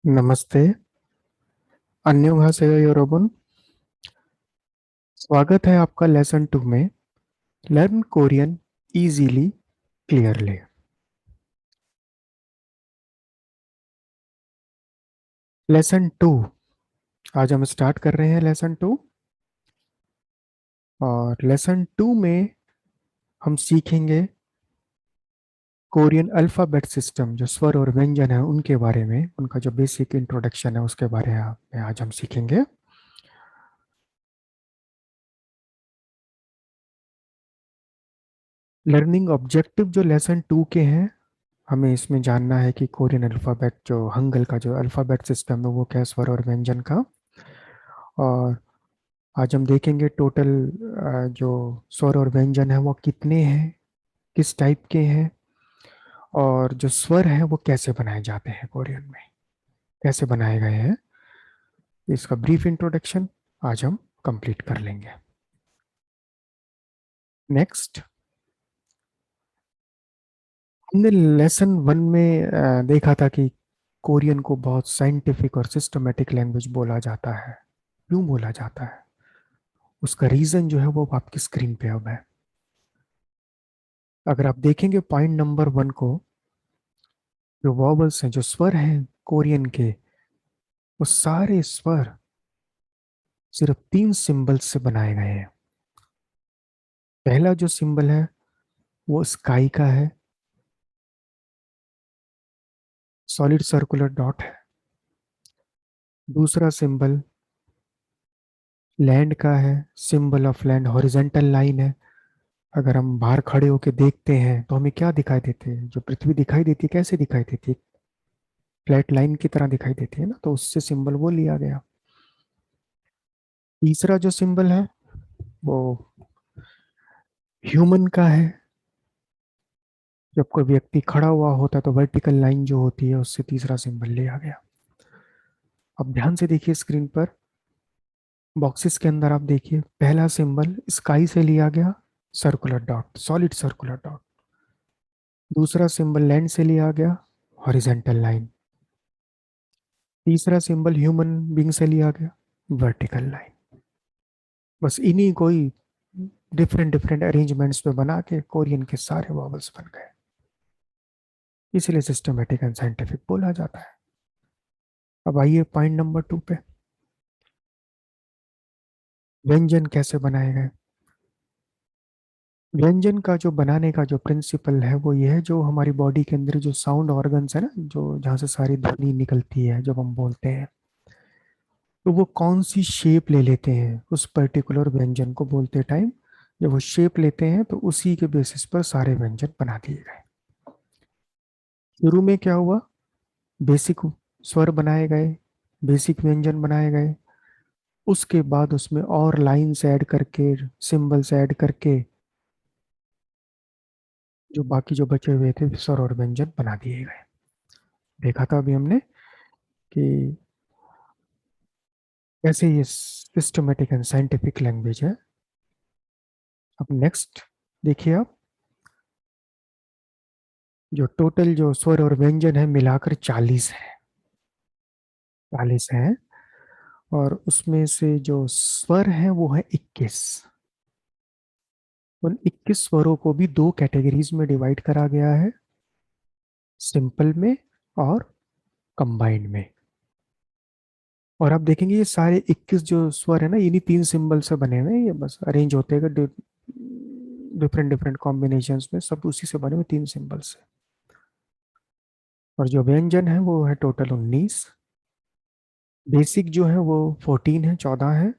नमस्ते। अन्योन्हासेयो योरोबुन। स्वागत है आपका लेसन 2 में। Learn Korean easily clearly. Lesson 2 आज हम स्टार्ट कर रहे हैं लेसन 2। और लेसन 2 में हम सीखेंगे कोरियन अल्फ़ाबेट सिस्टम, जो स्वर और व्यंजन है उनके बारे में, उनका जो बेसिक इंट्रोडक्शन है उसके बारे में आज हम सीखेंगे। लर्निंग ऑब्जेक्टिव जो लेसन 2 के हैं, हमें इसमें जानना है कि कोरियन अल्फ़ाबेट, जो हंगल का जो अल्फ़ाबेट सिस्टम है वो क्या है, स्वर और व्यंजन का। और आज हम देखेंगे टोटल जो स्वर और व्यंजन है वो कितने हैं, किस टाइप के हैं, और जो स्वर है वो कैसे बनाए जाते हैं कोरियन में, कैसे बनाए गए हैं। इसका ब्रीफ इंट्रोडक्शन आज हम कंप्लीट कर लेंगे। नेक्स्ट, हमने लेसन 1 में देखा था कि कोरियन को बहुत साइंटिफिक और सिस्टमेटिक लैंग्वेज बोला जाता है। क्यों बोला जाता है, उसका रीजन जो है वो आपकी स्क्रीन पे अब है। अगर आप देखेंगे पॉइंट नंबर 1 को, जो वॉवल्स हैं, जो स्वर हैं कोरियन के, वो सारे स्वर सिर्फ 3 सिंबल्स से बनाए गए हैं। पहला जो सिंबल है वो स्काई का है, सॉलिड सर्कुलर डॉट है। दूसरा सिंबल लैंड का है, symbol of land horizontal line है। अगर हम बाहर खड़े होकर देखते हैं तो हमें क्या दिखाई देते हैं, जो पृथ्वी दिखाई देती है कैसे दिखाई देती है, फ्लैट लाइन की तरह दिखाई देती है ना, तो उससे सिंबल वो लिया गया। तीसरा जो सिंबल है वो ह्यूमन का है। जब कोई व्यक्ति खड़ा हुआ होता है तो वर्टिकल लाइन जो होती है उससे तीसरा सिंबल लिया गया। अब ध्यान से देखिए स्क्रीन पर, बॉक्सेस के अंदर आप देखिए, पहला सिंबल स्काई से लिया गया, circular dot, solid circular dot. दूसरा सिंबल लैंड से लिया गया, हॉरिजेंटल लाइन। तीसरा सिंबल ह्यूमन बींग से लिया गया, वर्टिकल लाइन। बस इन्हीं कोई डिफरेंट डिफरेंट अरेंजमेंट्स पे बना के कोरियन के सारे वॉवल्स बन गए, इसलिए सिस्टमेटिक एंड साइंटिफिक बोला जाता है। अब आइए पॉइंट नंबर 2 पे, व्यंजन कैसे बनाए गए। व्यंजन का जो बनाने का जो प्रिंसिपल है वो ये है, जो हमारी बॉडी के अंदर जो साउंड ऑर्गन्स है ना, जो जहाँ से सारी ध्वनि निकलती है जब हम बोलते हैं, तो वो कौन सी शेप ले लेते हैं उस पर्टिकुलर व्यंजन को बोलते टाइम। जब वो शेप लेते हैं तो उसी के बेसिस पर सारे व्यंजन बना दिए गए। शुरू में क्या हुआ, बेसिक स्वर बनाए गए, बेसिक व्यंजन बनाए गए। उसके बाद उसमें और लाइंस ऐड करके, सिंबल्स ऐड करके, जो बाकी जो बचे हुए थे स्वर और व्यंजन बना दिए गए। देखा था अभी हमने कि कैसे ये सिस्टमेटिक एंड साइंटिफिक लैंग्वेज है। अब नेक्स्ट देखिए आप, जो टोटल जो स्वर और व्यंजन है मिलाकर 40 है, 40 है। और उसमें से जो स्वर है वो है 21। उन 21 स्वरों को भी दो कैटेगरीज में डिवाइड करा गया है, सिंपल में और कंबाइंड में। और आप देखेंगे ये सारे 21 जो स्वर है ना, इन्हीं 3 सिंबल से बने हुए हैं, ये बस अरेंज होते हैं डिफरेंट डिफरेंट कॉम्बिनेशंस में, सब उसी से बने हुए 3 सिंबल से। और जो व्यंजन है वो है टोटल 19। बेसिक जो है वो 14 है, 14 है।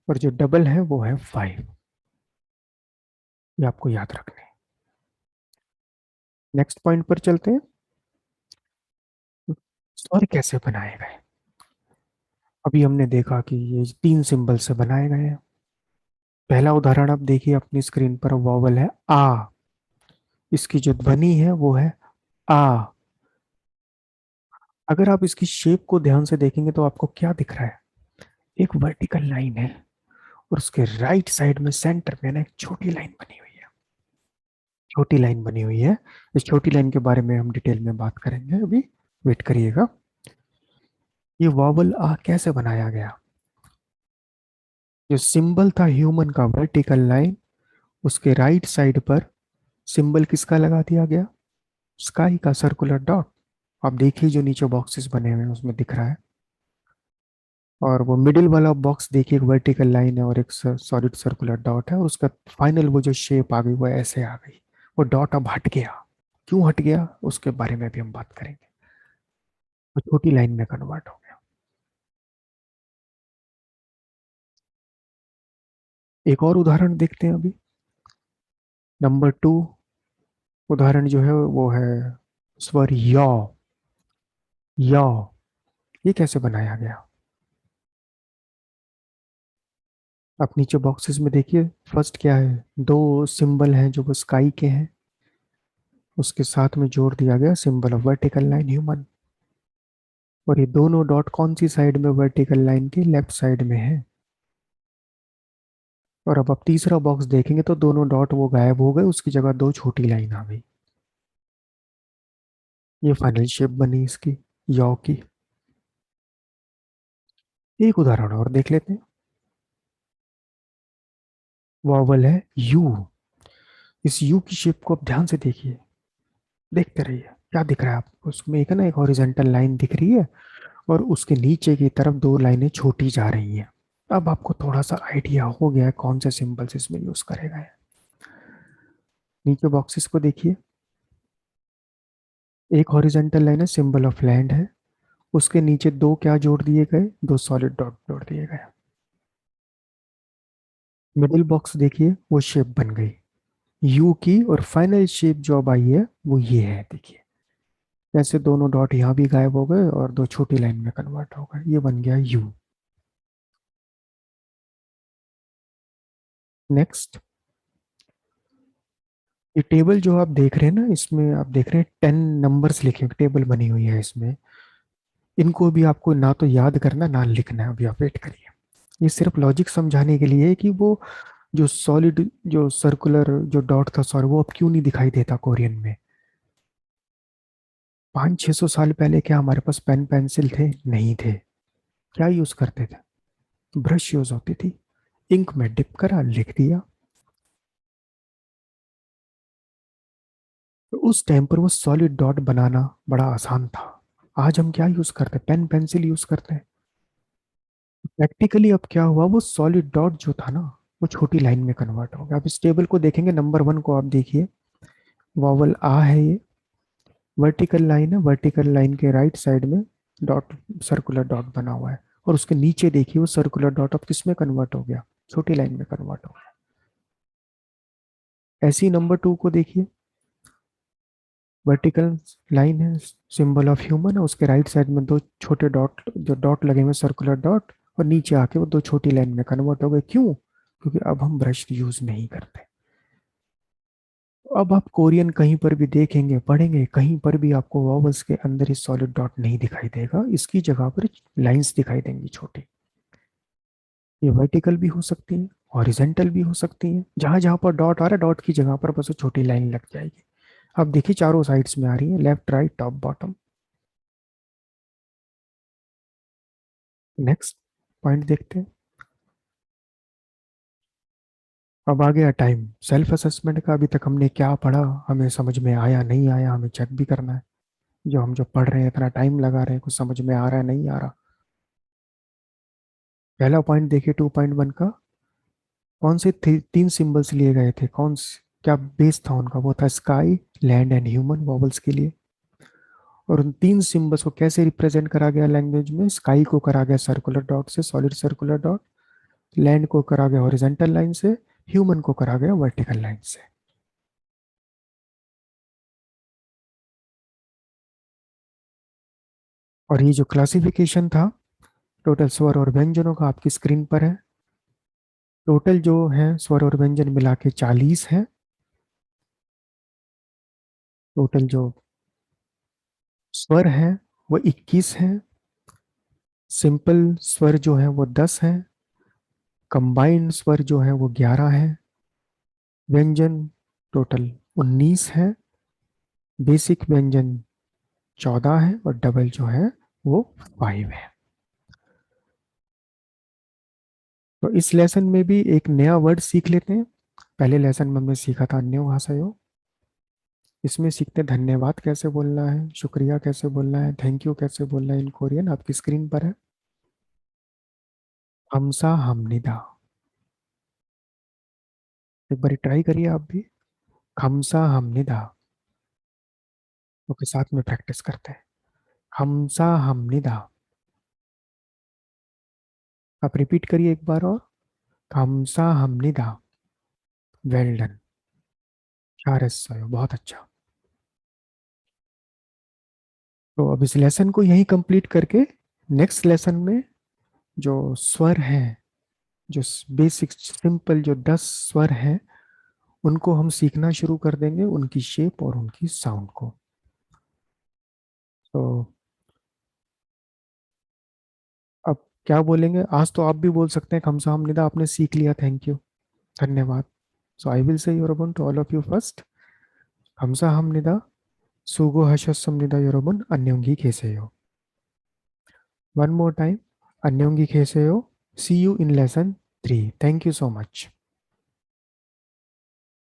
और जो डबल है वो है 5। ये आपको याद रखना है। नेक्स्ट पॉइंट पर चलते हैं, स्वर कैसे बनाए गए। अभी हमने देखा कि ये 3 सिंबल से बनाए गए हैं। पहला उदाहरण आप देखिए अपनी स्क्रीन पर, वॉवल है आ। इसकी जो ध्वनि है वो है आ। अगर आप इसकी शेप को ध्यान से देखेंगे तो आपको क्या दिख रहा है, एक वर्टिकल लाइन है, और उसके राइट साइड में सेंटर में ना एक छोटी लाइन बनी हुई है, छोटी लाइन बनी हुई है। इस छोटी लाइन के बारे में हम डिटेल में बात करेंगे, अभी वेट करिएगा। ये वॉवल आ कैसे बनाया गया? जो सिंबल था ह्यूमन का वर्टिकल लाइन, उसके राइट साइड पर सिंबल किसका लगा दिया गया? स्काई का सर्कुलर डॉट। आप देखिए जो नीचे बॉक्सेस बने हुए हैं उसमें दिख रहा है। और वो मिडिल वाला बॉक्स देखिए, एक वर्टिकल लाइन है और एक सॉलिड सर्कुलर डॉट है, और उसका फाइनल वो जो शेप आ गई वो ऐसे आ गई। वो डॉट अब हट गया। क्यों हट गया उसके बारे में भी हम बात करेंगे। वो छोटी लाइन में कन्वर्ट हो गया। एक और उदाहरण देखते हैं अभी। नंबर 2 उदाहरण जो है वो है स्वर यॉ। यॉ ये कैसे बनाया गया? आप नीचे बॉक्सेस में देखिए, फर्स्ट क्या है, दो सिंबल हैं जो वो स्काई के हैं, उसके साथ में जोड़ दिया गया symbol of vertical line human. और ये दोनों डॉट कौन सी साइड में, वर्टिकल लाइन के लेफ्ट साइड में है। और अब आप तीसरा बॉक्स देखेंगे तो दोनों डॉट वो गायब हो गए, उसकी जगह दो छोटी लाइन आ गई। ये फाइनल शेप बनी इसकी, यॉ की। एक उदाहरण और देख लेते हैं। वॉवल है यू। इस यू की शेप को आप ध्यान से देखिए, देखते रहिए क्या दिख रहा है आपको। उसमें एक है ना, एक हॉरिजेंटल लाइन दिख रही है, और उसके नीचे की तरफ दो लाइनें छोटी जा रही हैं। अब आपको थोड़ा सा आइडिया हो गया है कौन से सिंबल्स इसमें यूज करेगा है। नीचे बॉक्सेस को देखिए, एक हॉरिजेंटल लाइन है, सिंबल ऑफ लैंड है, उसके नीचे दो क्या जोड़ दिए गए, दो सॉलिड डॉट जोड़ दिए गए। मिडिल बॉक्स देखिए वो शेप बन गई यू की, और फाइनल शेप जो अब आई है वो ये है, देखिए जैसे दोनों डॉट यहाँ भी गायब हो गए और दो छोटी लाइन में कन्वर्ट हो गए, ये बन गया यू। नेक्स्ट, ये टेबल जो आप देख रहे हैं ना, इसमें आप देख रहे हैं 10 नंबर्स लिखे, टेबल बनी हुई है इसमें। इनको भी आपको ना तो याद करना ना लिखना है, अभी आप वेट करिए। ये सिर्फ लॉजिक समझाने के लिए है कि वो जो सॉलिड जो सर्कुलर जो डॉट था, सॉरी, वो अब क्यों नहीं दिखाई देता कोरियन में। 500-600 साल पहले क्या हमारे पास पेन पेंसिल थे? नहीं थे। क्या यूज करते थे? ब्रश यूज होती थी। इंक में डिप करा, लिख दिया। तो उस टाइम पर वो सॉलिड डॉट बनाना बड़ा आसान था। आज हम क्या यूज करते हैं? पेन पेंसिल यूज करते हैं। प्रैक्टिकली अब क्या हुआ, वो सॉलिड डॉट जो था ना, वो छोटी लाइन में कन्वर्ट हो गया। अब इस टेबल को देखेंगे, नंबर 1 को आप देखिए, वॉवल आ है ये, वर्टिकल लाइन है, वर्टिकल लाइन के राइट साइड में डॉट, सर्कुलर डॉट बना हुआ है, और उसके नीचे देखिए वो सर्कुलर डॉट अब किस में कन्वर्ट हो गया? छोटी लाइन में कन्वर्ट हो गया। ऐसी नंबर 2 को देखिए, वर्टिकल लाइन है, सिंबल ऑफ ह्यूमन है, उसके राइट साइड में दो छोटे डॉट, जो डॉट लगे हुए सर्कुलर डॉट, और नीचे आके वो दो छोटी लाइन में कन्वर्ट हो गए। क्यों? क्योंकि अब हम ब्रश यूज नहीं करते। अब आप कोरियन कहीं पर भी देखेंगे, पढ़ेंगे, कहीं पर भी आपको वॉवल्स के अंदर ही सॉलिड डॉट नहीं दिखाई देगा, इसकी जगह पर लाइंस दिखाई देंगी छोटी। ये वर्टिकल भी हो सकती है, हॉरिजेंटल भी हो सकती है, जहां जहां पर डॉट आ रहा है डॉट की जगह पर बस वो छोटी लाइन लग जाएगी। अब देखिए चारों साइड्स में आ रही है, left right top bottom. Next point देखते हैं। अब आ गया टाइम सेल्फ असेसमेंट का। अभी तक हमने क्या पढ़ा, हमें समझ में आया नहीं आया, हमें चेक भी करना है। जो हम जो पढ़ रहे हैं इतना टाइम लगा रहे हैं, कुछ समझ में आ रहा है नहीं आ रहा। पहला पॉइंट देखिए 2.1 का, कौन से 3 सिंबल्स लिए गए थे, क्या बेस था उनका? वो था sky, land and human, vowels के लिए। और उन 3 सिंबल्स को कैसे रिप्रेजेंट करा गया लैंग्वेज में? स्काई को करा गया सर्कुलर डॉट से, सॉलिड सर्कुलर डॉट। लैंड को करा गया हॉरिजेंटल लाइन से। ह्यूमन को करा गया वर्टिकल लाइन से। और ये जो क्लासिफिकेशन था टोटल स्वर और व्यंजनों का, आपकी स्क्रीन पर है। टोटल जो है स्वर और व्यंजन मिला के 40 है। टोटल जो स्वर है वो 21 है। सिंपल स्वर जो है वो 10 है। कंबाइंड स्वर जो है वो 11 है। व्यंजन टोटल 19 है। बेसिक व्यंजन 14 है, और डबल जो है वो 5 है। तो इस लेसन में भी एक नया वर्ड सीख लेते हैं। पहले लेसन में हमने सीखा था अन्य भाषाओं। इसमें सीखते हैं धन्यवाद कैसे बोलना है, शुक्रिया कैसे बोलना है, थैंक यू कैसे बोलना है इन कोरियन। आपकी स्क्रीन पर है हमसा हमनिदा। एक बार ट्राई करिए आप भी, खमसा हमनिदा। ओके, साथ में प्रैक्टिस करते हैं। खमसा हमनिदा। आप रिपीट करिए एक बार और, खमसा हमनिदा। Well done. शारस बहुत अच्छा। तो अब इस लेसन को यही कंप्लीट करके नेक्स्ट लेसन में जो स्वर हैं, जो बेसिक सिंपल जो 10 स्वर हैं, उनको हम सीखना शुरू कर देंगे, उनकी शेप और उनकी साउंड को। तो अब क्या बोलेंगे, आज तो आप भी बोल सकते हैं खमसा हमनिदा, आपने सीख लिया, थैंक यू, धन्यवाद। सो आई विल से योरबन to all of you first, खमसा हमनिदा, सुगो हशसमनिदा योरबन अन्योंगी केसेयो। वन मोर टाइम, अन्योंगी केसेयो। See you in lesson 3। Thank you so much.